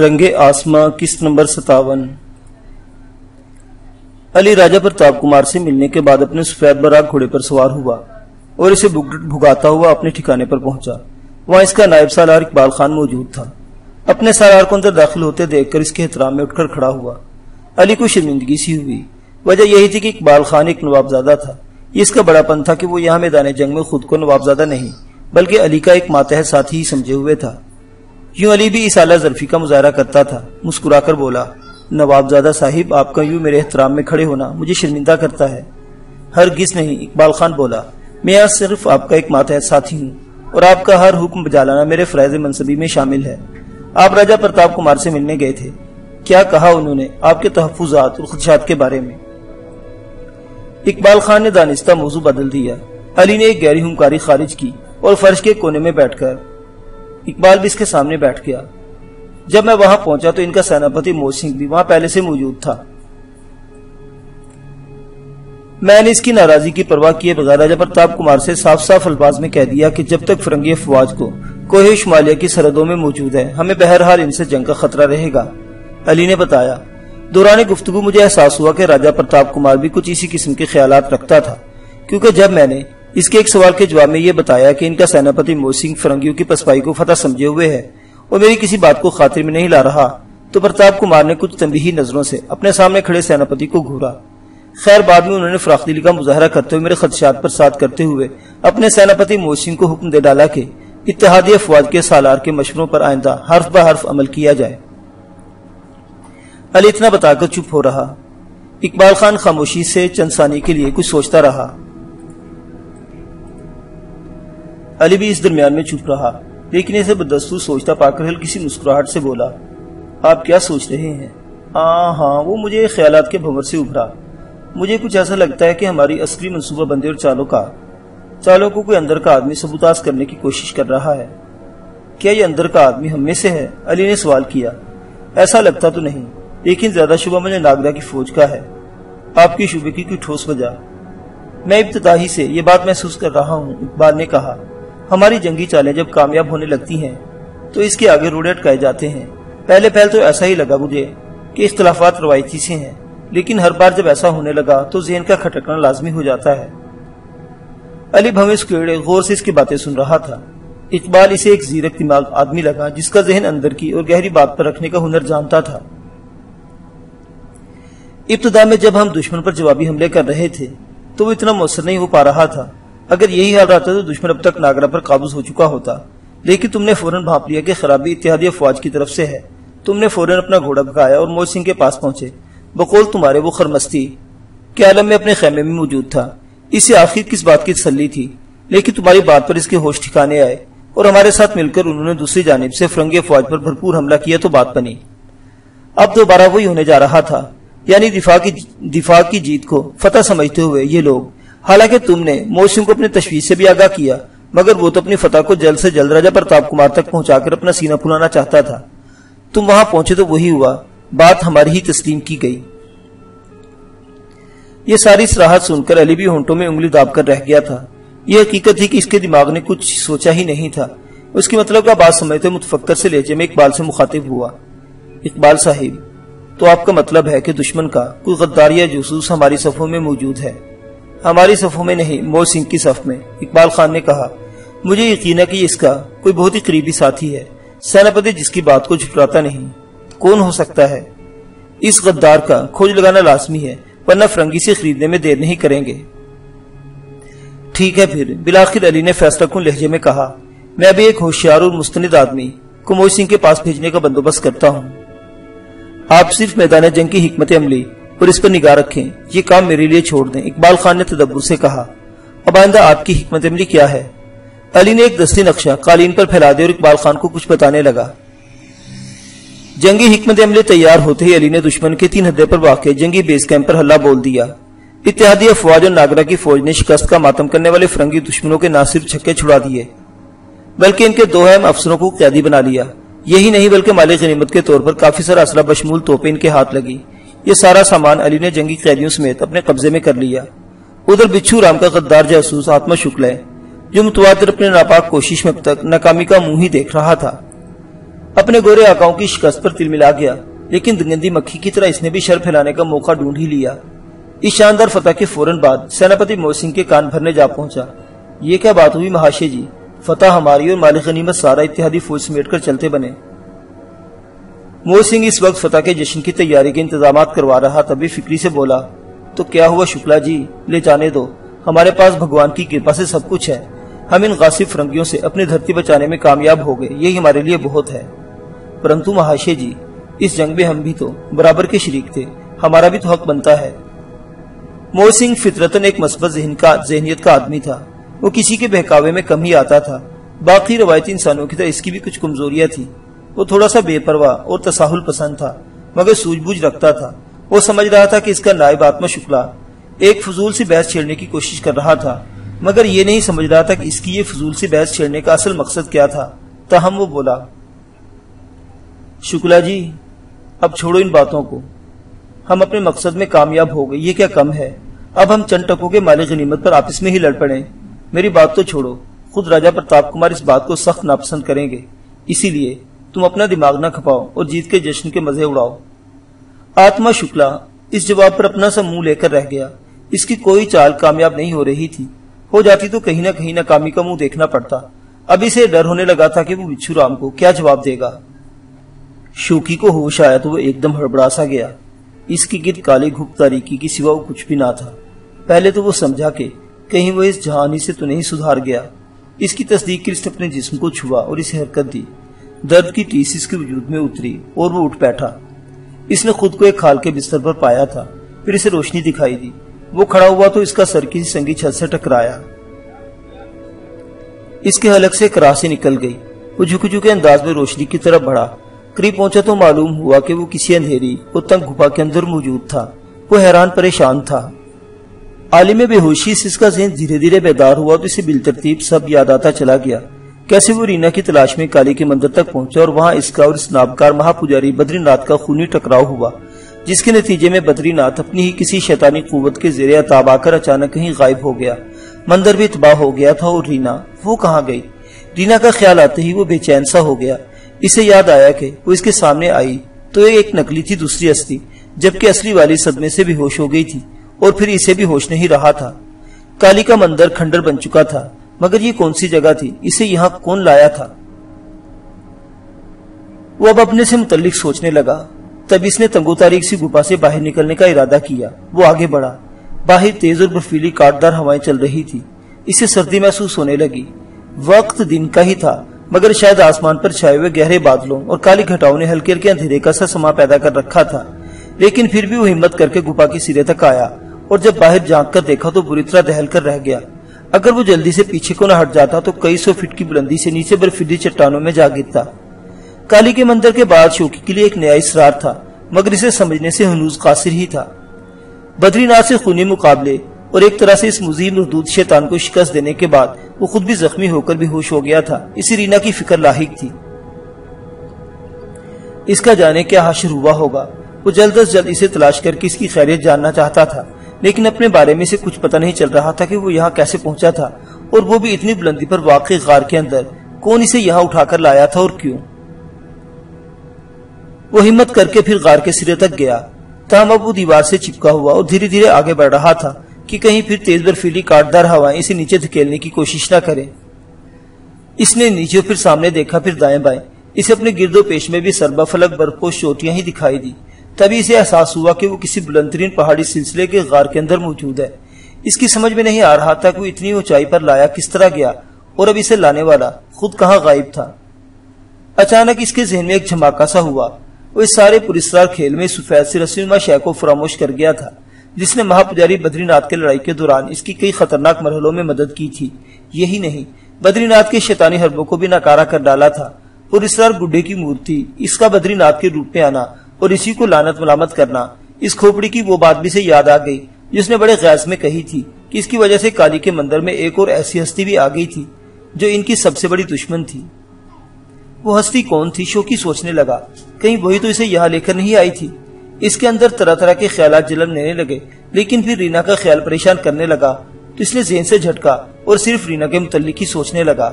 رنگ آسماں قسط نمبر 57۔ علی راجہ پرتاپ کمار سے ملنے کے بعد اپنے سفید براق گھوڑے پر سوار ہوا اور اسے بھگاتا ہوا اپنے ٹھکانے پر پہنچا۔ وہاں اس کا نائب سالار اقبال خان موجود تھا۔ اپنے سالار کو اندر داخل ہوتے دیکھ کر اس کے احترام میں اٹھ کر کھڑا ہوا۔ علی کو شرمندگی سی ہوئی۔ وجہ یہی تھی کہ اقبال خان ایک نوابزادہ تھا۔ یہ اس کا بڑا پن تھا کہ وہ یہاں میدان جنگ میں خود کو نوابزادہ نہیں بلکہ علی کا ایک ماتحت ساتھی ہی سمجھے ہوئے تھا۔ یوں علی بھی اس اعلیٰ ظرفی کا مظاہرہ کرتا تھا۔ مسکرا کر بولا، نوابزادہ صاحب، آپ کا یوں میرے احترام میں کھڑے ہونا مجھے شرمندہ کرتا ہے۔ ہرگز نہیں، اقبال خان بولا، میں آج صرف آپ کا ایک ماتحت ساتھی ہوں اور آپ کا ہر حکم بجا لانا میرے فرائض منصبی میں شامل ہے۔ آپ راجہ پرتاپ کمار سے ملنے گئے تھے، کیا کہا انہوں نے آپ کے تحفظات اور خدشات کے بارے میں؟ اقبال خان نے دانستہ موضوع بدل دیا۔ علی نے ایک گہری ہنکاری خارج کی اور فرش کے کونے میں بیٹھ کر اقبال بھی اس کے سامنے بیٹھ گیا۔ جب میں وہاں پہنچا تو ان کا سیناپتی موج سنگھ بھی وہاں پہلے سے موجود تھا۔ میں نے اس کی ناراضی کی پرواہ کیے بغیر راجہ پرتاپ کمار سے صاف صاف الفاظ میں کہہ دیا کہ جب تک فرنگی افواج کو کوہ شمالیہ کی سرحدوں میں موجود ہے ہمیں بہرحال ان سے جنگ کا خطرہ رہے گا۔ علی نے بتایا، دوران گفتگو مجھے احساس ہوا کہ راجہ پرتاپ کمار بھی کچھ اسی قسم کے خیالات رکھتا تھا، کیونکہ جب میں نے اس کے ایک سوال کے جواب میں یہ بتایا کہ ان کا سیناپتی موج سنگھ فرنگیوں کی پسپائی کو فتح سمجھے ہوئے ہے اور میری کسی بات کو خاطر میں نہیں لا رہا، تو پرتاپ کمار نے کچھ تنبیہی نظروں سے اپنے سامنے کھڑے سیناپتی کو گھورا۔ خیر بعد میں انہوں نے فراخ دلی کا مظاہرہ کرتے ہوئے میرے خدشات پر ساتھ کرتے ہوئے اپنے سیناپتی موج سنگھ کو حکم دے ڈالا کہ اتحادی افواج کے سالار کے مشوروں پر آئندہ حرف بہ حرف عمل کیا جائے۔ علی اتنا بتا کر چپ ہو رہا۔ اقبال خان خاموشی سے چند ثانیے کے لیے کچھ سوچتا رہا۔ علی بھی اس درمیان میں چپ رہا، لیکن اسے بدستور سوچتا پا کر ہلکی سی مسکراہٹ سے بولا، آپ کیا سوچ رہے ہیں؟ ہاں وہ مجھے خیالات کے بھنور سے ابھرا۔ مجھے کچھ ایسا لگتا ہے کہ ہماری عسکری منصوبہ بندی اور چالوں کو کوئی اندر کا آدمی سبوتاز کرنے کی کوشش کر رہا ہے۔ کیا یہ اندر کا آدمی ہم میں سے ہے؟ علی نے سوال کیا۔ ایسا لگتا تو نہیں، لیکن زیادہ شبہ مجھے ناگرہ کی فوج کا ہے۔ آپ کی شبے کی کوئی ٹھوس وجہ؟ میں ابتدا ہی سے یہ بات محسوس کر رہا ہوں، اقبال نے کہا۔ ہماری جنگی چالیں جب کامیاب ہونے لگتی ہیں تو اس کے آگے روڑے اٹکائے جاتے ہیں۔ پہلے تو ایسا ہی لگا مجھے کہ اختلافات روایتی سے ہیں، لیکن ہر بار جب ایسا ہونے لگا تو ذہن کا کھٹکنا لازمی ہو جاتا ہے۔ علی بھویں سکیڑے غور سے اس کی باتیں سن رہا تھا۔ اقبال اسے ایک زیرک دماغ آدمی لگا جس کا ذہن اندر کی اور گہری بات پر رکھنے کا ہنر جانتا تھا۔ ابتدا میں جب ہم دشمن پر جوابی حملے کر رہے تھے تو وہ اتنا مؤثر نہیں ہو پا رہا تھا۔ اگر یہی حال رہتا تو دشمن اب تک ناگرہ پر قابض ہو چکا ہوتا، لیکن تم نے فوراً بھانپ لیا کہ خرابی اتحادی افواج کی طرف سے ہے۔ تم نے فوراً اپنا گھوڑا بھگایا اور موج سنگھ کے پاس پہنچے۔ بقول تمہارے وہ خرمستی کے عالم میں اپنے خیمے میں موجود تھا۔ اس سے آخر کس بات کی تسلی تھی؟ لیکن تمہاری بات پر اس کے ہوش ٹھکانے آئے اور ہمارے ساتھ مل کر انہوں نے دوسری جانب سے فرنگی افواج پر بھرپور حملہ کیا تو بات بنی۔ اب دوبارہ وہی ہونے جا رہا تھا، یعنی دفاع کی جیت کو فتح سمجھتے ہوئے یہ لوگ، حالانکہ تم نے موج سنگھ کو اپنے تشویش سے بھی آگاہ کیا، مگر وہ تو اپنی فتح کو جلد سے جلد راجہ پرتاپ کمار تک پہنچا کر اپنا سینہ پھلانا چاہتا تھا۔ تم وہاں پہنچے تو وہی ہوا، بات ہماری ہی تسلیم کی گئی۔ یہ ساری صراحت سن کر علی بھی ہونٹوں میں انگلی داب کر رہ گیا تھا۔ یہ حقیقت تھی کہ اس کے دماغ نے کچھ سوچا ہی نہیں تھا۔ اس کی مطلب کا بات سمجھتے متفکر سے لہجے میں اقبال سے مخاطب ہوا، اقبال صاحب، تو آپ کا مطلب ہے کہ دشمن کا کوئی غدار یا جاسوس ہماری صفوں میں موجود ہے؟ ہماری صفوں میں نہیں، موج سنگھ کی صف میں، اقبال خان نے کہا۔ مجھے یقین ہے کہ اس کا کوئی بہت ہی قریبی ساتھی ہے، سیناپتی جس کی بات کو جھٹلاتا نہیں۔ کون ہو سکتا ہے؟ اس غدار کا کھوج لگانا لازمی ہے، ورنہ فرنگی سے خریدنے میں دیر نہیں کریں گے۔ ٹھیک ہے پھر، بالآخر علی نے فیصلہ کن لہجے میں کہا، میں ابھی ایک ہوشیار اور مستند آدمی کو موج سنگھ کے پاس بھیجنے کا بندوبست کرتا ہوں۔ آپ صرف میدان جنگ کی حکمت عملی اور اس پر نگاہ رکھیں، یہ کام میرے لیے چھوڑ دیں، اقبال خان نے تدبر سے کہا۔ اب آئندہ آپ کی حکمت عملی کیا ہے؟ علی نے ایک دستی نقشہ قالین پر پھیلا دیا اور اقبال خان کو کچھ بتانے لگا۔ جنگی حکمت عملی تیار ہوتے ہی علی نے دشمن کے 3 حدے پر واقع جنگی بیس کیمپ پر حلہ بول دیا۔ اتحادی افواج اور ناگرہ کی فوج نے شکست کا ماتم کرنے والے فرنگی دشمنوں کے نہ صرف چھکے چھڑا دیے بلکہ ان کے 2 اہم افسروں کو قیادی بنا لیا۔ یہی نہیں بلکہ مالی غنیمت کے طور پر کافی سارا اسلحہ بشمول توپیں ان کے ہاتھ لگی۔ یہ سارا سامان علی نے جنگی قیدیوں سمیت اپنے قبضے میں کر لیا۔ ادھر بچھو رام کا غدار جاسوس آتما شکلا ہے جو متواتر اپنے ناپاک کوشش میں اب تک ناکامی کا منہ ہی دیکھ رہا تھا، اپنے گورے آقاؤں کی شکست پر تل ملا گیا، لیکن گندی مکھی کی طرح اس نے بھی شر پھیلانے کا موقع ڈھونڈ ہی لیا۔ اس شاندار فتح کے فوراً بعد سیناپتی موسنگ کے کان بھرنے جا پہنچا۔ یہ کیا بات ہوئی مہاشے جی؟ فتح ہماری اور مالک غنیمت سارا اتحادی فوج سمیٹ کر چلتے بنے۔ موسنگ اس وقت فتح کے جشن کی تیاری کے انتظامات کروا رہا، تبھی فکری سے بولا، تو کیا ہوا شکلا جی؟ لے جانے دو، ہمارے پاس بھگوان کی کرپا سے سب کچھ ہے۔ ہم ان غاصب فرنگیوں سے اپنی دھرتی بچانے میں کامیاب ہو گئے، یہی ہمارے لیے بہت ہے۔ پرنتو مہاشے جی، اس جنگ میں ہم بھی تو برابر کے شریک تھے، ہمارا بھی تو حق بنتا ہے۔ موسنگ فطرتاً ایک مثبت ذہنیت کا آدمی تھا، وہ کسی کے بہکاوے میں کم ہی آتا تھا۔ باقی روایتی انسانوں کی طرح اس کی بھی کچھ کمزوریاں تھیں۔ وہ تھوڑا سا بے پرواہ اور تساہل پسند تھا، مگر سوجھ بوجھ رکھتا تھا۔ وہ سمجھ رہا تھا کہ اس کا نائب آتما شکلا ایک فضول سی بحث چھیڑنے کی کوشش کر رہا تھا، مگر یہ نہیں سمجھ رہا تھا کہ اس کی یہ فضول سی بحث چھیڑنے کا اصل مقصد کیا تھا۔ تاہم وہ بولا، شکلا جی اب چھوڑو ان باتوں کو، ہم اپنے مقصد میں کامیاب ہو گئے، یہ کیا کم ہے؟ اب ہم چند ٹکوں کے مالک غنیمت پر آپس میں ہی لڑ پڑیں۔ میری بات تو چھوڑو، خود راجہ پرتاپ کمار اس بات کو سخت ناپسند کریں گے، اسی لیے تم اپنا دماغ نہ کھپاؤ اور جیت کے جشن کے مزے اڑاؤ۔ آتما شکلا اس جواب پر اپنا سا منہ لے کر رہ گیا۔ اس کی کوئی چال کامیاب نہیں ہو رہی تھی، ہو جاتی تو کہیں نہ کہیں ناکامی کا منہ دیکھنا پڑتا۔ اب اسے ڈر ہونے لگا تھا کہ وہ بچھو رام کو کیا جواب دے گا۔ شوکی کو ہوش آیا تو وہ ایک دم ہڑبڑا سا گیا۔ اس کی گرد کالی گھپ تاریکی کی سوا وہ کچھ بھی نہ تھا۔ پہلے تو وہ سمجھا کہ کہیں وہ اس جہانی سے تو نہیں سدھار گیا۔ اس کی تصدیق کے لیے اپنے جسم کو چھوا اور اسے حرکت دی۔ درد کی ٹیس اس کے وجود میں اتری اور وہ اٹھ بیٹھا۔ اس نے خود کو ایک کھال کے بستر پر پایا تھا، پھر اسے روشنی دکھائی دی۔ وہ کھڑا ہوا تو اس کا سر کسی سنگی چھت سے ٹکرایا۔ اس کے حلق سے کراسی نکل گئی۔ وہ جھک جھکے انداز میں روشنی کی طرف بڑھا۔ قریب پہنچا تو معلوم ہوا کہ وہ کسی اندھیری اور تنگ گھپا کے اندر موجود تھا۔ وہ حیران پریشان تھا۔ عالم بے ہوشی سے اس کا ذہن دھیرے دھیرے بیدار ہوا تو اسے بالترتیب سب یاد آتا چلا گیا۔ کیسے وہ رینا کی تلاش میں کالی کے مندر تک پہنچا اور وہاں اس کا اور اس نابکار مہا پجاری بدری ناتھ کا خونی ٹکراؤ ہوا، جس کے نتیجے میں بدری ناتھ اپنی ہی کسی شیطانی قوت کے زیر عتاب آ کر اچانک کہیں غائب ہو گیا۔ مندر بھی تباہ ہو گیا تھا اور رینا، وہ کہاں گئی؟ رینا کا خیال آتے ہی وہ بے چین سا ہو گیا۔ اسے یاد آیا کہ وہ اس کے سامنے آئی تو ایک نکلی تھی دوسری ہستی، جبکہ اصلی والی صدمے سے بھی ہوش ہو گئی تھی اور پھر اسے بھی ہوش نہیں رہا تھا۔ کالی کا مندر کھنڈر بن چکا تھا، مگر یہ کون سی جگہ تھی؟ اسے یہاں کون لایا تھا؟ وہ اب اپنے سے متعلق سوچنے لگا۔ تب اس نے تنگو تاریک سی گپا سے باہر نکلنے کا ارادہ کیا۔ وہ آگے بڑھا۔ باہر تیز اور برفیلی کاٹدار ہوائیں چل رہی تھی۔ اسے سردی محسوس ہونے لگی۔ وقت دن کا ہی تھا، مگر شاید آسمان پر چھائے ہوئے گہرے بادلوں اور کالی گھٹاؤں نے ہلکے ہلکے اندھیرے کا سا سما پیدا کر رکھا تھا۔ لیکن پھر بھی وہ ہمت کر کے گپا کی سرے تک آیا اور جب باہر جھانک کر دیکھا تو بری طرح دہل کر رہ گیا۔ اگر وہ جلدی سے پیچھے کو نہ ہٹ جاتا تو کئی سو فٹ کی بلندی سے نیچے برفیلی چٹانوں میں جا گرتا۔ کالی کے مندر کے بعد شوکی کے لیے ایک نیا اسرار تھا، مگر اسے سمجھنے سے ہنوز قاصر ہی تھا۔ بدری ناتھ سے خونی مقابلے اور ایک طرح سے اس مزید مردود شیطان کو شکست دینے کے بعد وہ خود بھی زخمی ہو کر بھی ہوش ہو گیا تھا۔ اسی رینا کی فکر لاحق تھی۔ اس کا جانے کیا حشر ہوا ہوگا۔ وہ جلد از جلد اسے تلاش کر کے اس کی خیریت جاننا چاہتا تھا، لیکن اپنے بارے میں سے کچھ پتہ نہیں چل رہا تھا کہ وہ یہاں کیسے پہنچا تھا، اور وہ بھی اتنی بلندی پر واقع غار کے اندر۔ کون اسے یہاں اٹھا کر لایا تھا اور کیوں؟ وہ ہمت کر کے پھر غار کے سرے تک گیا۔ تاہم اب وہ دیوار سے چپکا ہوا اور دھیرے دھیرے آگے بڑھ رہا تھا کہ کہیں پھر تیز برفیلی کاٹدار ہوائیں اسے نیچے دھکیلنے کی کوشش نہ کریں۔ اس نے نیچے پھر سامنے دیکھا، پھر دائیں بائیں۔ اسے اپنے گرد و پیش میں بھی سربا فلک برف پوش چوٹیاں ہی دکھائی دی۔ تبھی اسے احساس ہوا کہ وہ کسی بلندترین پہاڑی سلسلے کے غار کے اندر موجود ہے۔ اس کی سمجھ میں نہیں آ رہا تھا کہ وہ اتنی اونچائی پر لایا کس طرح گیا اور اب اسے لانے والا خود کہاں غائب تھا۔ اچانک اس کے ذہن میں ایک جھماکا سا ہوا۔ وہ اس سارے پراسرار کھیل میں سفید سے رسنما شے کو فراموش کر گیا تھا، جس نے مہا پجاری بدری ناتھ کے لڑائی کے دوران اس کی کئی خطرناک مرحلوں میں مدد کی تھی۔ یہی نہیں، بدری ناتھ کے شیطانی حربوں کو بھی ناکارہ کر ڈالا تھا۔ پراسرار گڈھے کی مورتی، اس کا بدری ناتھ کے روپ میں آنا اور اسی کو لعنت ملامت کرنا۔ اس کھوپڑی کی وہ بات بھی سے یاد آ گئی جس نے بڑے غیظ میں کہی تھی کہ اس کی وجہ سے کالی کے مندر میں ایک اور ایسی ہستی بھی آ گئی تھی جو ان کی سب سے بڑی دشمن تھی۔ وہ ہستی کون تھی؟ شوکی سوچنے لگا، کہیں وہی تو اسے یہاں لے کر نہیں آئی تھی۔ اس کے اندر طرح طرح کے خیالات جلن لینے لگے، لیکن پھر رینا کا خیال پریشان کرنے لگا تو اس نے ذہن سے جھٹکا اور صرف رینا کے متعلق ہی سوچنے لگا۔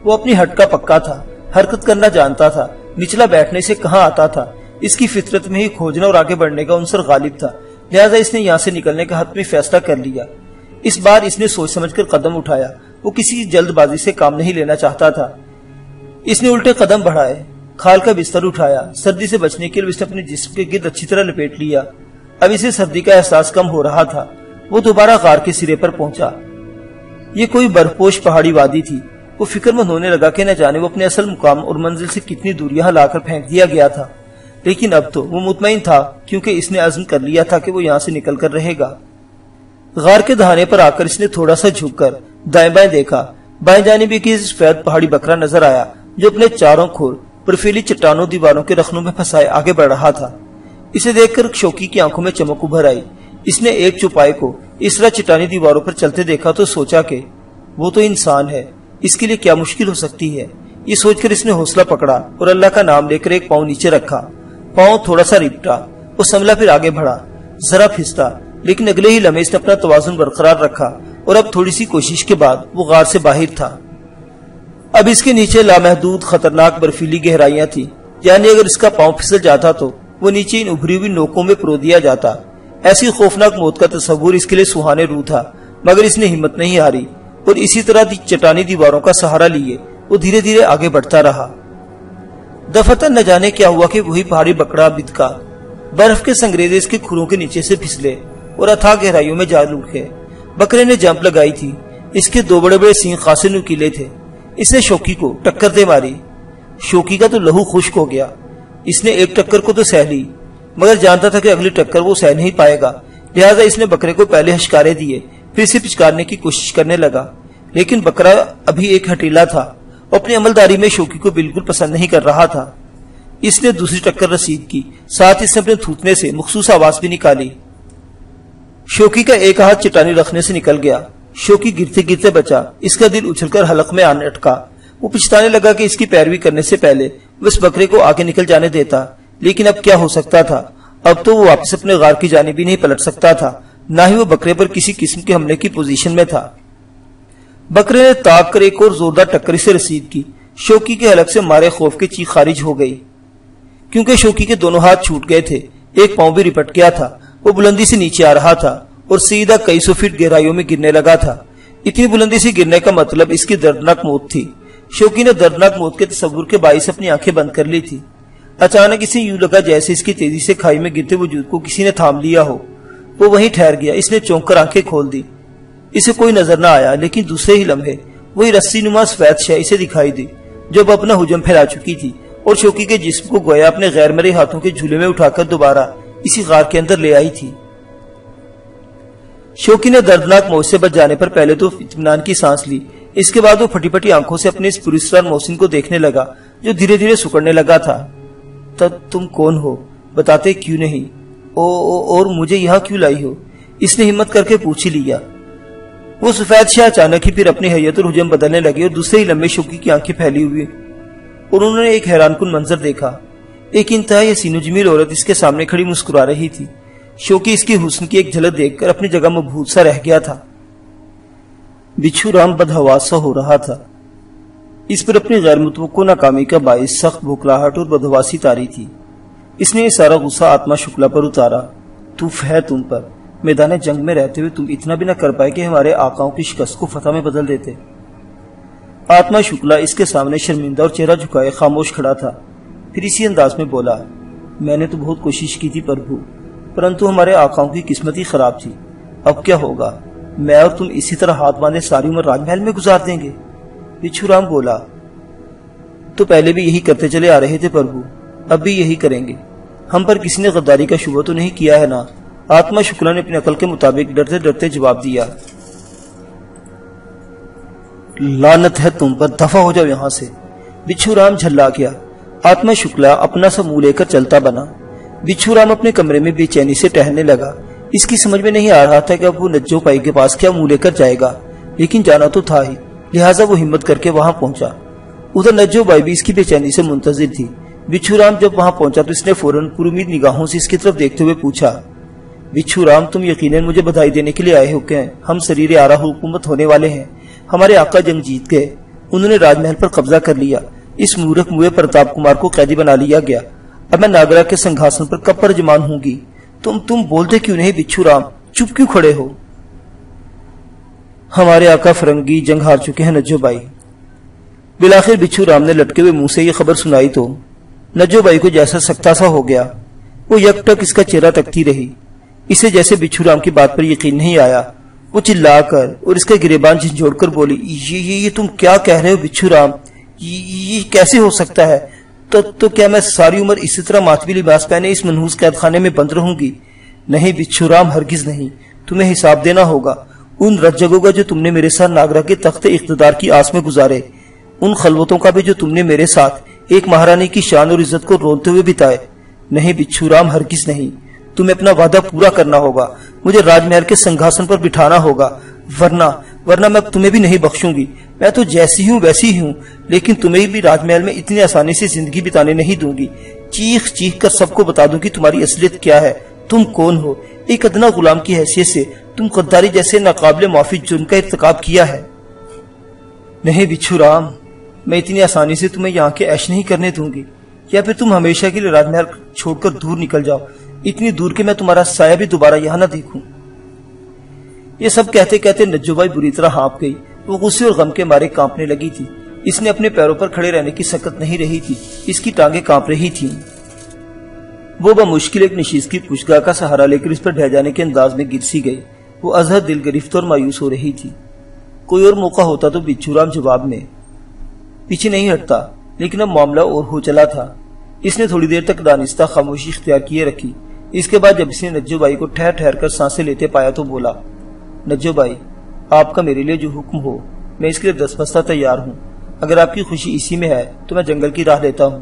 وہ اپنی ہٹ کا پکا تھا، حرکت کرنا جانتا تھا، نچلا بیٹھنے سے کہاں آتا تھا، اس کی فطرت میں ہی کھوجنا اور آگے بڑھنے کا عنصر غالب تھا، لہذا اس نے یہاں سے نکلنے کا حتمی فیصلہ کر لیا۔ اس بار اس نے سوچ سمجھ کر قدم اٹھایا، وہ کسی جلد بازی سے کام نہیں لینا چاہتا تھا۔ اس نے الٹے قدم بڑھائے، کھال کا بستر اٹھایا، سردی سے بچنے کے لیے اس نے اپنے جسم کے گرد اچھی طرح لپیٹ لیا۔ اب اسے سردی کا احساس کم ہو رہا تھا۔ وہ دوبارہ غار کے سرے پر پہنچا۔ یہ کوئی برفپوش پہاڑی وادی تھی۔ وہ فکر مند ہونے لگا کہ نہ جانے وہ اپنے اصل مقام اور منزل سے کتنی دور یہاں لا کر پھینک دیا گیا تھا، لیکن اب تو وہ مطمئن تھا کیونکہ اس نے عزم کر لیا تھا کہ وہ یہاں سے نکل کر رہے گا۔ غار کے دہانے پر آ کر اس نے تھوڑا سا جھک کر دائیں بائیں دیکھا۔ بائیں جانب ایک سفید پہاڑی بکرا نظر آیا جو اپنے چاروں کھور برفیلی چٹانوں دیواروں کے رخنوں میں پھنسائے آگے بڑھ رہا تھا۔ اسے دیکھ کر شوقی کی آنکھوں میں چمک ابھر آئی۔ اس نے ایک چوپائے کو اس طرح چٹانی دیواروں پر چلتے دیکھا تو سوچا کہ وہ تو انسان ہے، اس کے لیے کیا مشکل ہو سکتی ہے۔ یہ سوچ کر اس نے حوصلہ پکڑا اور اللہ کا نام لے کر ایک پاؤں نیچے رکھا۔ پاؤں تھوڑا سا رپٹا، وہ سنبھلا پھر آگے بڑھا، ذرا پھستا، لیکن اگلے ہی لمحے اس نے اپنا توازن برقرار رکھا اور اب تھوڑی سی کوشش کے بعد وہ غار سے باہر تھا۔ اب اس کے نیچے لامحدود خطرناک برفیلی گہرائیاں تھی، یعنی اگر اس کا پاؤں پھسل جاتا تو وہ نیچے ان ابھری ہوئی نوکوں میں پرو دیا جاتا۔ ایسی خوفناک موت کا تصور اس کے لیے سہانے روح تھا، مگر اس نے ہمت نہیں ہاری اور اسی طرح چٹانی دیواروں کا سہارا لیے وہ دھیرے دھیرے آگے بڑھتا رہا۔ دفتر نہ جانے کیا ہوا کہ وہی پہاڑی بکرا بدکا برف کے سنگریزے اس کے کھروں کے نیچے سے پھسلے اور اتھاہ گہرائیوں میں جا لوٹے۔ بکرے نے جمپ لگائی تھی، اس کے دو بڑے بڑے سینگ خاصے نوکیلے تھے۔ اس نے شوقی کو ٹکر دے ماری۔ شوقی کا تو لہو خشک ہو گیا۔ اس نے ایک ٹکر کو تو سہ لی، مگر جانتا تھا کہ اگلی ٹکر وہ سہ نہیں پائے گا، لہذا اس نے بکرے کو پہلے ہشکارے دیے، پھر اسے پچکارنے کی کوشش کرنے لگا، لیکن بکرا ابھی ایک ہٹیلا تھا اور اپنی عملداری میں شوقی کو بالکل پسند نہیں کر رہا تھا۔ اس نے دوسری ٹکر رسید کی، ساتھ اس نے اپنے تھوتنے سے مخصوص آواز بھی نکالی۔ شوقی کا ایک ہاتھ چٹانی رکھنے سے نکل گیا۔ شوقی گرتے گرتے بچا، اس کا دل اچھل کر حلق میں آنے اٹکا۔ وہ پچھتانے لگا کہ اس کی پیروی کرنے سے پہلے وہ اس بکرے کو آگے نکل جانے دیتا، لیکن اب کیا ہو سکتا تھا؟ اب تو وہ واپس اپنے غار کی جانب بھی نہیں پلٹ سکتا تھا، نہ ہی وہ بکرے پر کسی قسم کے حملے کی پوزیشن میں تھا۔ بکرے نے تاک کر ایک اور زوردار ٹکر سے رسید کی۔ شوقی کے حلق سے مارے خوف کی چیخ خارج ہو گئی، کیونکہ شوقی کے دونوں ہاتھ چھوٹ گئے تھے، ایک پاؤں بھی رپٹ گیا تھا۔ وہ بلندی سے نیچے آ رہا تھا اور سیدھا کئی سو فٹ گہرائیوں میں گرنے لگا تھا۔ اتنی بلندی سے گرنے کا مطلب اس کی دردناک موت تھی۔ شوقی نے دردناک موت کے تصور کے باعث اپنی آنکھیں بند کر لی تھی۔ اچانک اسے یوں لگا جیسے اس کی تیزی سے کھائی میں گرتے وجود کو کسی نے تھام لیا ہو۔ وہ وہیں ٹھہر گیا۔ اس نے چونک کر آنکھیں کھول دی، اسے کوئی نظر نہ آیا، لیکن دوسرے ہی لمحے وہی رسی نما سفید شے اسے دکھائی دی جو اب اپنا ہجوم پھیلا چکی تھی اور شوقی کے جسم کو گویا اپنے غیر مرئی ہاتھوں کے جھولے میں اٹھا کر دوبارہ اسی غار کے اندر لے آئی تھی۔ شوقی نے دردناک موت سے بچ جانے پر پہلے تو اطمینان کی سانس لی، اس کے بعد وہ پھٹی پھٹی آنکھوں سے اپنے اس پراسرار محسن کو دیکھنے لگا جو دھیرے دھیرے سکڑنے لگا تھا۔ تب تم کون ہو؟ بتاتے کیوں نہیں؟ اور مجھے یہاں کیوں لائی ہو؟ اس نے ہمت کر کے پوچھ لیا۔ وہ سفید شاہ اچانک ہی پھر اپنی حیت اور حجم بدلنے لگے اور دوسرے ہی لمحے شوقی کی آنکھیں پھیلی ہوئی اور انہوں نے ایک حیران کن منظر دیکھا۔ ایک انتہائی حسین و جمیل عورت اس کے سامنے کھڑی مسکرا رہی تھی۔ شوقی اس کی حسن کی ایک جھلک دیکھ کر اپنی جگہ مبہوت سا رہ گیا تھا۔ بچھو رام بدحواس سا ہو رہا تھا۔ اس پر اپنی غیر متوقع ناکامی کا باعث سخت بھوکلاہٹ اور بدحواسی طاری تھی۔ اس نے یہ سارا غصہ آتما شکلا پر اتارا۔ توف ہے تم پر، میدان جنگ میں رہتے ہوئے تم اتنا بھی نہ کر پائے کہ ہمارے آقاؤں کی شکست کو فتح میں بدل دیتے۔ آتما شکلا اس کے سامنے شرمندہ اور چہرہ جھکائے خاموش کھڑا تھا، پھر اسی انداز میں بولا، میں نے تو بہت کوشش کی تھی پربھو، پرنتو ہمارے آقاؤں کی قسمت ہی خراب تھی۔ اب کیا ہوگا؟ میں اور تم اسی طرح ہاتھ باندھے ساری عمر راج محل میں گزار دیں گے؟ بچھو رام بولا، تو پہلے بھی یہی کرتے چلے آ رہے تھے پربھو، اب بھی یہی کریں گے۔ ہم پر کسی نے غداری کا شبہ تو نہیں کیا ہے نا؟ آتما شکلا نے اپنی عقل کے مطابق ڈرتے ڈرتے جواب دیا۔ لعنت ہے تم پر، دفع ہو جاؤ یہاں سے۔ بچھو رام جھلا گیا۔ آتما شکلا اپنا سا منہ لے کر چلتا بنا۔ بچھو رام اپنے کمرے میں بے چینی سے ٹہلنے لگا۔ اس کی سمجھ میں نہیں آ رہا تھا کہ اب وہ نجو پائی کے پاس کیا منہ لے کر جائے گا، لیکن جانا تو تھا ہی، لہٰذا وہ ہمت کر کے وہاں پہنچا۔ ادھر نجو بائی بھی اس کی بے چینی سے منتظر تھی۔ بچھو رام جب وہاں پہنچا تو اس نے فوراً پر امید نگاہوں سے اس کی طرف دیکھتے ہوئے پوچھا، بچھو رام تم یقیناً مجھے بدھائی دینے کے لیے آئے ہو کہ ہم سریر آرا حکومت ہونے والے ہیں۔ ہمارے آقا جنگ جیت گئے، انہوں نے راج محل پر قبضہ کر لیا، اس مورخ موئے پرتاپ کمار کو قیدی بنا لیا گیا۔ اب میں ناگرا کے سنگھاسن پر کب پر جمان ہوں گی؟ تم بولتے کیوں نہیں بچھو رام؟ چپ کیوں کھڑے ہو؟ ہمارے آقا فرنگی جنگ ہار چکے ہیں نجو بھائی۔ بالآخر بچھو رام نے لٹکے ہوئے منہ سے یہ خبر سنائی تو نجو بھائی کو جیسا سکتا سا ہو گیا۔ وہ یک ٹک اس کا چہرہ تکتی رہی۔ اسے جیسے بچھو رام کی بات پر یقین نہیں آیا۔ وہ چلا کر اور اس کا گریبان جھنجھوڑ کر بولی، یہ تم کیا کہہ رہے ہو بچھو رام؟ یہ کیسے ہو سکتا ہے؟ تو کیا میں ساری عمر اسی طرح ماتمی لباس پہنے اس منحوس قید خانے میں بند رہوں گی؟ نہیں بچھو رام، ہرگز نہیں۔ تمہیں حساب دینا ہوگا ان رت جگہوں کا جو تم نے میرے ساتھ ناگرا کے تخت اقتدار کی آس میں گزارے، ان خلوتوں کا بھی جو تم نے میرے ساتھ ایک مہارانی کی شان اور عزت کو رونتے ہوئے بتائے۔ نہیں بچھو رام، ہرگز نہیں۔ تمہیں اپنا وعدہ پورا کرنا ہوگا، مجھے راج محل کے سنگھاسن پر بٹھانا ہوگا، ورنہ میں تمہیں بھی نہیں بخشوں گی۔ میں تو جیسی ہوں ویسی ہی ہوں، لیکن تمہیں بھی راج محل میں اتنی آسانی سے زندگی بتانے نہیں دوں گی۔ چیخ چیخ کر سب کو بتا دوں کہ تمہاری اصلیت کیا ہے، تم کون ہو۔ ایک ادنا غلام کی حیثیت سے تم غداری جیسے ناقابل معافی جرم کا ارتکاب کیا ہے۔ نہیں بچھو رام، میں اتنی آسانی سے تمہیں یہاں کے عیش نہیں کرنے دوں گی، یا پھر تم ہمیشہ کے لیے راج محل چھوڑ کر دور نکل جاؤ، اتنی دور کہ میں تمہارا سایہ بھی دوبارہ یہاں نہ دیکھوں۔ یہ سب کہتے کہتے نجو بھائی بری طرح ہانپ گئی۔ وہ غصے اور غم کے مارے کانپنے لگی تھی۔ اس نے اپنے پیروں پر کھڑے رہنے کی سکت نہیں رہی تھی، اس کی ٹانگیں کانپ رہی تھیں۔ وہ بمشکل ایک نشیز کی پشگاہ کا سہارا لے کر اس پر ڈھہ جانے کے انداز میں گر سی گئی۔ وہ ازہر دل گرفت اور مایوس ہو رہی تھی۔ کوئی اور موقع ہوتا تو بچھو رام جواب میں پیچھے نہیں ہٹتا، لیکن اب معاملہ اور ہو چلا تھا۔ اس نے تھوڑی دیر تک دانستہ خاموشی اختیار کیے رکھی۔ اس کے بعد جب اس نے نجو بھائی کو ٹھہر ٹھہر کر سانسیں لیتے پایا تو بولا، نجو بھائی، آپ کا میرے لیے جو حکم ہو میں اس کے لیے دستبستہ تیار ہوں۔ اگر آپ کی خوشی اسی میں ہے تو میں جنگل کی راہ لیتا ہوں۔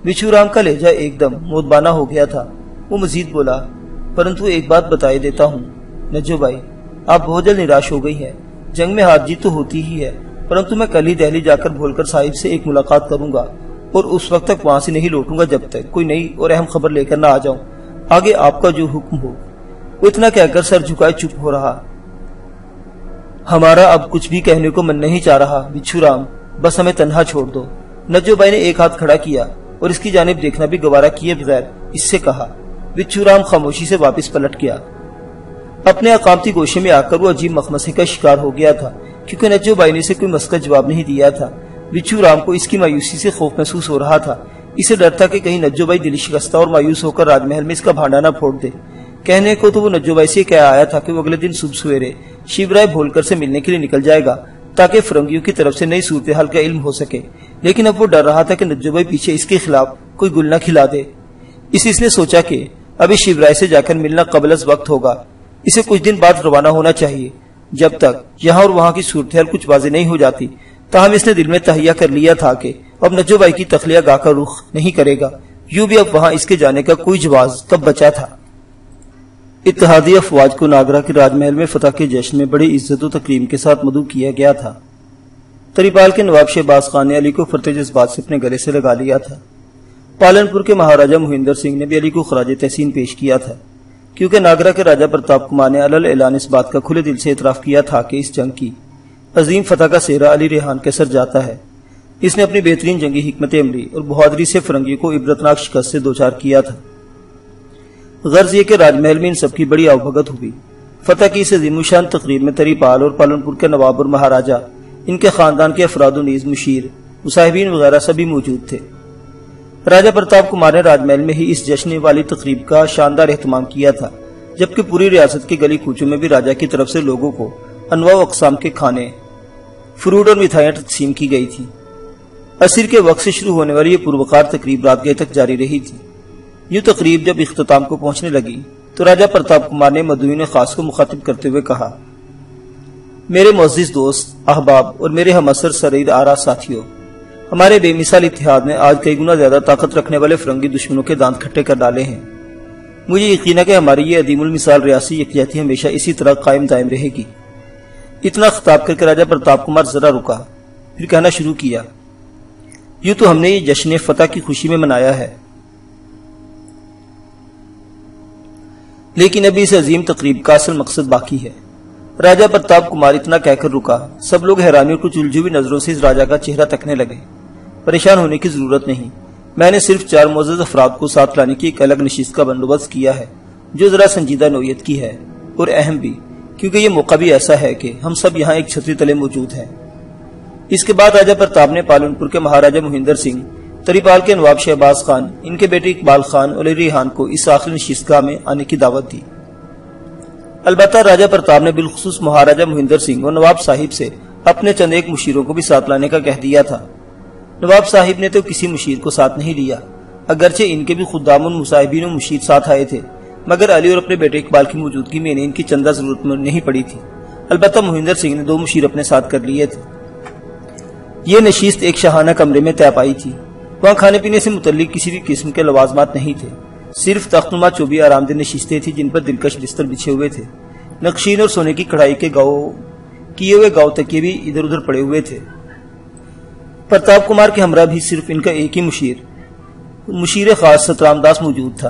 بچھو رام کا لہجہ ایک دم مودبانہ ہو گیا تھا۔ وہ مزید بولا، پرنتو ایک بات بتائے دیتا ہوں نجو بھائی، آپ بہت جلد نراش ہو گئی ہیں۔ جنگ میں ہار جیت تو ہوتی ہی ہے، پرنتو میں کل ہی دہلی جا کر بھول کر صاحب سے ایک ملاقات کروں گا، اور اس وقت تک وہاں سے نہیں لوٹوں گا جب تک کوئی نئی اور اہم خبر لے کر نہ آ جاؤں۔ آگے آپ کا جو حکم ہو۔ وہ اتنا کہہ کر سر جھکائے چپ ہو رہا۔ ہمارا اب کچھ بھی کہنے کو من نہیں چاہ رہا بچھو رام، بس ہمیں تنہا چھوڑ دو۔ نجو بھائی نے ایک ہاتھ کھڑا کیا اور اس کی جانب دیکھنا بھی گوارا کیے بغیر اس سے کہا۔ بچھو رام خاموشی سے واپس پلٹ گیا۔ اپنے اقامتی گوشے میں آ کر وہ عجیب مخمصے کا شکار ہو گیا تھا، کیونکہ نجو بھائی نے اسے کوئی مسکت جواب نہیں دیا تھا۔ بچھو رام کو اس کی مایوسی سے خوف محسوس ہو رہا تھا۔ اسے ڈر تھا کہ کہیں نجو بھائی دل شکستہ اور مایوس ہو کر راج محل میں اس کا بھانڈا نہ پھوڑ دے۔ کہنے کو تو وہ نجو بھائی سے کہہ آیا تھا کہ وہ اگلے دن صبح سویرے شیو رائے بھولکر سے ملنے کے لیے نکل جائے گا، تاکہ فرنگیوں کی طرف سے نئی صورتحال کا علم ہو سکے، لیکن اب وہ ڈر رہا تھا کہ نجو بھائی پیچھے اس کے خلاف کوئی گل نہ کھلا دے۔ اس نے سوچا کہ ابھی شیو رائے سے جا کر ملنا قبل از وقت ہوگا۔ اسے کچھ دن بعد روانہ ہونا چاہیے، جب تک یہاں اور وہاں کی صورتحال کچھ واضح نہیں ہو جاتی۔ تاہم اس نے دل میں تہیہ کر لیا تھا کہ اب نجو بھائی کی تخلیہ گاہ کا رخ نہیں کرے گا۔ یوں بھی اب وہاں اس کے جانے کا کوئی جواز کب بچا تھا۔ اتحادی افواج کو ناگرا کے راج محل میں فتح کے جشن میں بڑی عزت و تکریم کے ساتھ مدعو کیا گیا تھا۔ تریپال کے نواب شہباز خان نے علی کو فرتے جذبات سے اپنے گلے سے لگا لیا تھا۔ پالنپور کے مہاراجہ مہندر سنگھ نے بھی علی کو خراج تحسین پیش کیا تھا، کیونکہ ناگرا کے راجہ پرتاپ کمار نے علل اعلان اس بات کا کھلے دل سے اعتراف کیا تھا کہ اس جنگ کی عظیم فتح کا سہرا علی ریحان کے سر جاتا ہے۔ اس نے اپنی بہترین جنگی حکمت عملی اور بہادری سے فرنگیوں کو عبرتناک شکست سے دوچار کیا تھا۔ غرض یہ کہ راج محل میں ان سب کی بڑی آوبھگت ہوئی۔ فتح کی اس عظیم الشان تقریر میں تریپال اور پالنپور کے نواب اور مہاراجہ، ان کے خاندان کے افراد و نیز مشیر، مصاحبین وغیرہ سبھی موجود تھے۔ راجہ پرتاپ کمار نے راج محل میں ہی اس جشن والی تقریب کا شاندار اہتمام کیا تھا، جبکہ پوری ریاست کے گلی کوچوں میں بھی راجہ کی طرف سے لوگوں کو انواع و اقسام کے کھانے، فروٹ اور مٹھائیاں تقسیم کی گئی تھی۔ عصر کے وقت سے شروع ہونے والی یہ پروقار تقریب رات گئے تک جاری رہی تھی۔ یہ تقریب جب اختتام کو پہنچنے لگی تو راجہ پرتاپ کمار نے مدعوین خاص کو مخاطب کرتے ہوئے کہا، میرے معزز دوست، احباب اور میرے ہم اثر سرید آرا ساتھیوں، ہمارے بے مثال اتحاد نے آج کئی گنا زیادہ طاقت رکھنے والے فرنگی دشمنوں کے دانت کھٹے کر ڈالے ہیں۔ مجھے یقین ہے کہ ہماری یہ عظیم المثال ریاسی یکجہتی ہمیشہ اسی طرح قائم دائم رہے گی۔ اتنا خطاب کر کے راجہ پرتاپ کمار ذرا رکا، پھر کہنا شروع کیا، یوں تو ہم نے یہ جشن فتح کی خوشی میں منایا ہے، لیکن ابھی اس عظیم تقریب کا اصل مقصد باقی ہے۔ راجہ پرتاپ کمار اتنا کہہ کر رکا۔ سب لوگ حیرانی اور کچھ الجھی ہوئی نظروں سے اس راجہ کا چہرہ تکنے لگے۔ پریشان ہونے کی ضرورت نہیں، میں نے صرف 4 معزز افراد کو ساتھ لانے کی ایک الگ نشست کا بندوبست کیا ہے جو ذرا سنجیدہ نوعیت کی ہے اور اہم بھی، کیونکہ یہ موقع بھی ایسا ہے کہ ہم سب یہاں ایک چھتری تلے موجود ہیں۔ اس کے بعد راجہ پرتاپ نے پالن پور کے مہاراجہ مہندر سنگھ، تریپال کے نواب شہباز خان، ان کے بیٹے اقبال خان اور علی ریحان کو اس آخری نشست گاہ میں آنے کی دعوت دی۔ البتہ راجہ پرتاپ نے بالخصوص مہاراجہ مہندر سنگھ اور نواب صاحب سے اپنے چند ایک مشیروں کو بھی ساتھ لانے کا کہہ دیا تھا۔ نواب صاحب نے تو کسی مشیر کو ساتھ نہیں لیا، اگرچہ ان کے بھی خدام المصاحبین و مشیر ساتھ آئے تھے، مگر علی اور اپنے بیٹے اقبال کی موجودگی میں ان کی چندہ ضرورت نہیں پڑی تھی۔ البتہ مہندر سنگھ نے 2 مشیر اپنے ساتھ کر لیے تھے۔ یہ نشست ایک شاہانہ کمرے میں طے پائی تھی۔ وہاں کھانے پینے سے متعلق کسی بھی قسم کے لوازمات نہیں تھے، صرف تختنما چوبی آرام دہ نشستیں تھیں جن پر دلکش بستر بچھے ہوئے تھے۔ نقشین اور سونے کی کڑھائی کے کیے ہوئے گاؤں تکیے بھی ادھر ادھر پڑے ہوئے تھے۔ پرتاپ کمار کے ہمراہ بھی صرف ان کا ایک ہی مشیر خاص سترام داس موجود تھا۔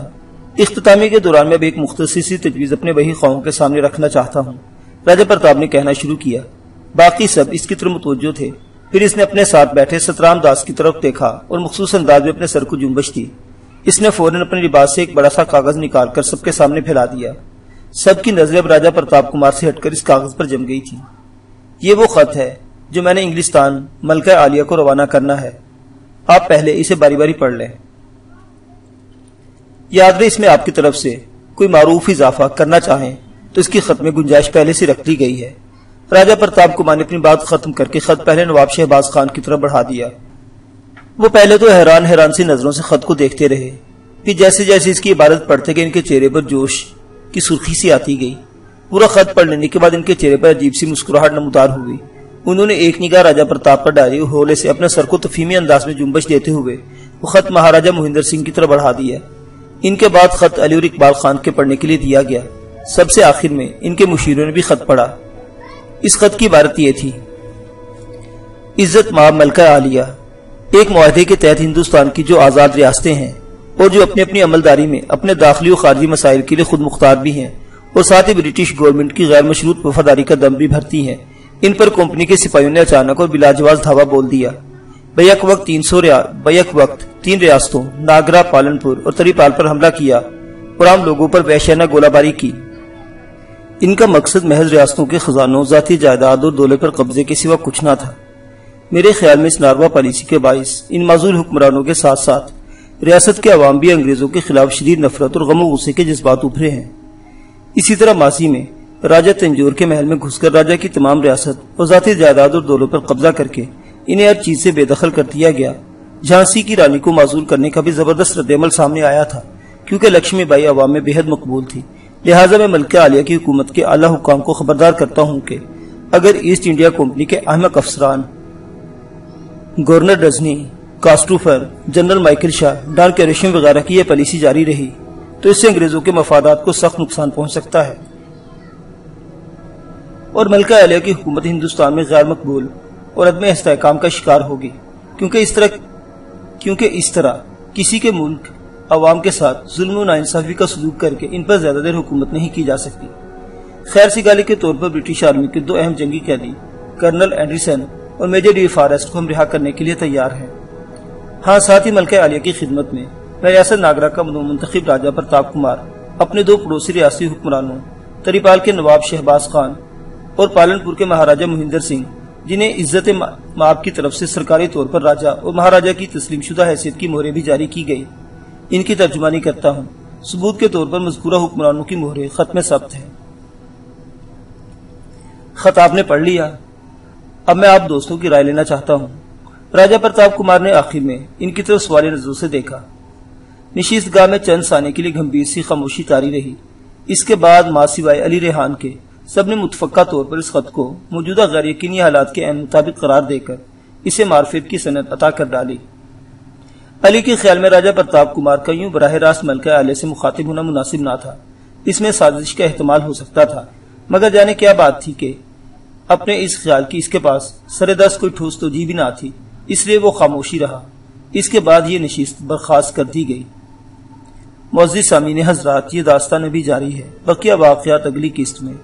اختتامی کے دوران میں ایک مختصر سی تجویز اپنے وہی خواہوں کے سامنے رکھنا چاہتا ہوں، راجہ پرتاپ نے کہنا شروع کیا۔ باقی سب اس کی طرف متوجہ تھے۔ پھر اس نے اپنے ساتھ بیٹھے سترام داس کی طرف دیکھا اور مخصوص انداز میں اپنے سر کو جنبش دی۔ اس نے فوراً اپنے لباس سے ایک بڑا سا کاغذ نکال کر سب کے سامنے پھیلا دیا۔ سب کی نظریں اب راجہ پرتاپ کمار سے ہٹ کر اس کاغذ پر جم گئی تھی۔ یہ وہ خط ہے جو میں نے انگلستان ملکہ عالیہ کو روانہ کرنا ہے، آپ پہلے اسے باری باری پڑھ لیں۔ یاد رہے اس میں آپ کی طرف سے کوئی معروف اضافہ کرنا چاہیں تو اس کی خط میں گنجائش پہلے سے رکھ دی گئی ہے۔ راجہ پرتاپ کمار نے اپنی بات ختم کر کے خط پہلے نواب شہباز خان کی طرف بڑھا دیا۔ وہ پہلے تو حیران سی نظروں سے خط کو دیکھتے رہے، پھر جیسے جیسے اس کی عبارت پڑھتے گئے ان کے چہرے پر جوش کی سرخی سی آتی گئی۔ پورا خط پڑھ لینے کے بعد ان کے چہرے پر عجیب سی مسکراہٹ نمودار ہوئی۔ انہوں نے ایک نگاہ راجہ پرتاپ پر ڈالی اور ہولے سے اپنے سر کو تفہیمی انداز میں جنبش دیتے ہوئے وہ خط مہاراجہ مہندر سنگھ کی طرف بڑھا دیا۔ ان کے بعد خط علی اور اقبال خان کے پڑھنے کے لیے دیا گیا۔ سب سے آخر میں ان کے مشیروں نے بھی خط پڑھا۔ اس خط کی عبارت یہ تھی: عزت مآب ملکہ عالیہ، ایک معاہدے کے تحت ہندوستان کی جو آزاد ریاستیں ہیں اور جو اپنی اپنی عملداری میں اپنے داخلی و خارجی مسائل کے لیے خود مختار بھی ہیں اور ساتھ ہی برٹش گورنمنٹ کی غیر مشروط وفاداری کا دم بھی بھرتی ہیں، ان پر کمپنی کے سپاہیوں نے اچانک اور بلا جواز دھاوا بول دیا۔ بیک وقت 3 ریاستوں ناگرا، پالن پور اور تریپال پر حملہ کیا اور عام لوگوں پر وحشیانہ گولہ باری کی۔ ان کا مقصد محض ریاستوں کے خزانوں، ذاتی جائیداد اور دولے پر قبضے کے سوا کچھ نہ تھا۔ میرے خیال میں اس ناروا پالیسی کے باعث ان معزول حکمرانوں کے ساتھ ساتھ ریاست کے عوام بھی انگریزوں کے خلاف شدید نفرت اور غم و غصے کے جذبات ابھرے ہیں۔ اسی طرح ماضی میں راجہ تنجور کے محل میں گھس کر راجہ کی تمام ریاست اور ذاتی جائیداد اور دولوں پر قبضہ کر کے انہیں ہر چیز سے بے دخل کر دیا گیا۔ جھانسی کی رانی کو معزول کرنے کا بھی زبردست رد عمل سامنے آیا تھا، کیونکہ لکشمی بائی عوام میں بے حد مقبول تھی۔ لہٰذا میں ملکہ عالیہ کی حکومت کے اعلیٰ حکام کو خبردار کرتا ہوں کہ اگر ایسٹ انڈیا کمپنی کے احمق افسران گورنر ڈزنی، کاسٹوفر، جنرل مائیکل شاہ، ڈان کیریشم وغیرہ کی یہ پالیسی جاری رہی تو اس سے انگریزوں کے مفادات کو سخت نقصان پہنچ سکتا ہے اور ملکہ عالیہ کی حکومت ہندوستان میں غیر مقبول اور عدم استحکام کا شکار ہوگی، کیونکہ اس طرح کسی کے ملک عوام کے ساتھ ظلم و ناانصافی کا سلوک کر کے ان پر زیادہ دیر حکومت نہیں کی جا سکتی۔ خیر سگالی کے طور پر برٹش آرمی کے 2 اہم جنگی قیدی کرنل اینڈرسن اور میجر ڈی فارسٹ کو ہم رہا کرنے کے لیے تیار ہیں۔ ہاں، ساتھ ہی ملکہ عالیہ کی خدمت میں ریاست ناگرا کا منتخب راجہ پرتاپ کمار اپنے 2 پڑوسی ریاستی حکمرانوں تریپال کے نواب شہباز خان اور پالن پور کے مہاراجہ مہندر سنگھ، جنہیں عزت مآب کی طرف سے سرکاری طور پر راجہ اور مہاراجہ کی تسلیم شدہ حیثیت کی مہریں بھی جاری کی گئی، ان کی ترجمانی کرتا ہوں۔ ثبوت کے طور پر مذکورہ حکمرانوں کی مہریں خط میں ثبت ہیں۔ خط آپ نے پڑھ لیا، اب میں آپ دوستوں کی رائے لینا چاہتا ہوں۔ راجہ پرتاپ کمار نے آخر میں ان کی طرف سوالی نظروں سے دیکھا۔ نشست گاہ میں چند ثانیے کے لیے گمبھیر سی خاموشی طاری رہی۔ اس کے بعد ماں سوائے علی ریحان کے سب نے متفقہ طور پر اس خط کو موجودہ غیر یقینی حالات کے عین مطابق قرار دے کر اسے معرفت کی سند عطا کر ڈالی۔ علی کے خیال میں راجہ پرتاپ کمار کا یوں براہ راست ملکہ عالیہ سے مخاطب ہونا مناسب نہ تھا، اس میں سازش کا احتمال ہو سکتا تھا، مگر جانے کیا بات تھی کہ اپنے اس خیال کی اس کے پاس سردست کوئی ٹھوس توجیہ بھی نہ تھی، اس لیے وہ خاموشی رہا۔ اس کے بعد یہ نشست برخاست کر دی گئی۔ معزز سامعین حضرات، یہ داستان ابھی جاری ہے، بقیہ واقعات اگلی قسط میں۔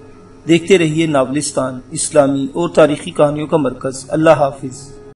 دیکھتے رہیے ناولستان، اسلامی اور تاریخی کہانیوں کا مرکز۔ اللہ حافظ۔